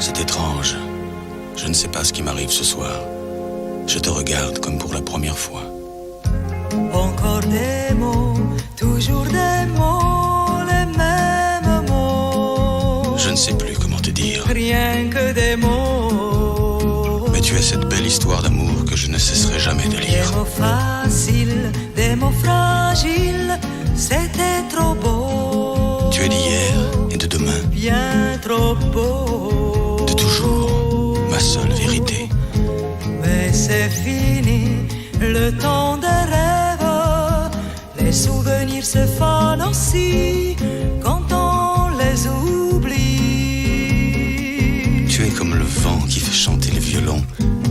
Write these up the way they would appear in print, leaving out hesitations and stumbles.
C'est étrange. Je ne sais pas ce qui m'arrive ce soir. Je te regarde comme pour la première fois. Encore des mots, toujours des mots, les mêmes mots. Je ne sais plus comment te dire. Rien que des mots. Mais tu as cette belle histoire d'amour que je ne cesserai jamais de lire. Des mots faciles, des mots fragiles, c'était trop beau. Tu es d'hier et de demain. Bien trop beau. De toujours, ma seule vérité. Mais c'est fini, le temps des rêves. Les souvenirs se fanent aussi quand on les oublie. Tu es comme le vent qui fait chanter le violon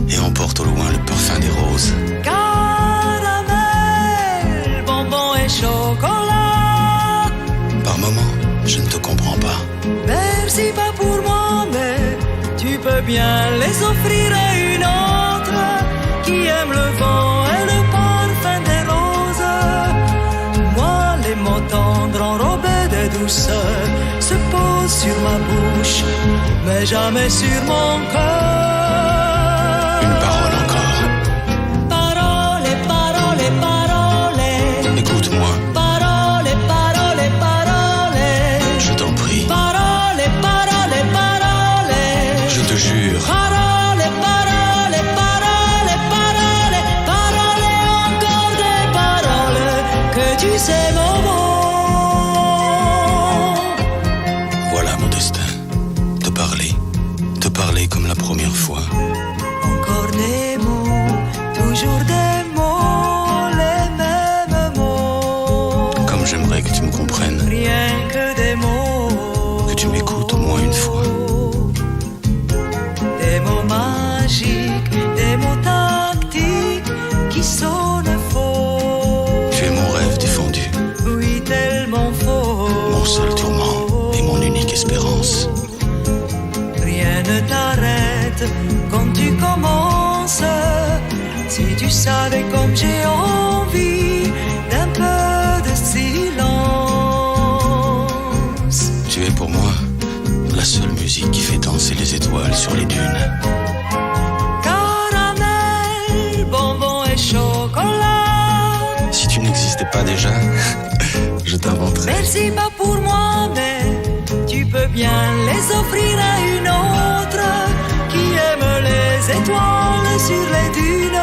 et emporte au loin le parfum des roses. Caramel, bonbon et chocolat. Par moments, je ne te comprends pas. Merci pas pour moi, mais tu peux bien les offrir à une autre qui aime le vent et le parfum des roses. Moi, les mots tendres enrobés de douceur se posent sur ma bouche, mais jamais sur mon cœur. Une parole encore. Parole, parole, parole. Écoute-moi, Parole, parole, parole. je t'en prie. Parole, parole, parole. Je te jure. Parole, parole, parole, parole. Parole, encore des paroles que tu sais mon mot. Voilà mon destin. Te parler comme la première fois. Encore des mots, toujours des mots, les mêmes mots. Comme j'aimerais que tu me comprennes, Rien que des mots. que tu m'écoutes au moins une fois. Des mots magiques, des mots tactiques qui sonnent faux. Tu es mon rêve défendu, Oui, tellement faux. mon seul tourment et mon unique espérance. Rien ne t'arrête quand tu commences. Si tu savais comme j'ai envie d'un peu de silence. Tu es pour moi la seule musique qui fait danser les étoiles sur les dunes. Caramel, bonbon et chocolat. Si tu n'existais pas déjà, je t'inventerais. Merci pas pour moi, mais tu peux bien les offrir à une autre qui aime les étoiles sur les dunes.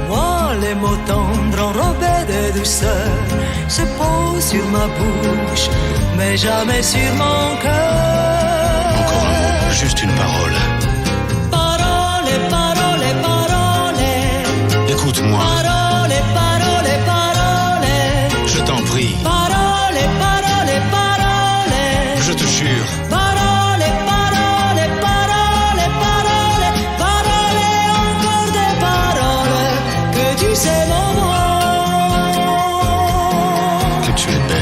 Moi, les mots tendres enrobés de douceur se posent sur ma bouche, mais jamais sur mon cœur. Encore un mot, juste une parole. Parole, parole, parole. Écoute-moi, Parole, parole, parole. je t'en prie, Parole, parole, parole. je te jure. Parole, parole, parole, parole. Parole, encore des paroles que tu sais mon mot. Que tu es belle.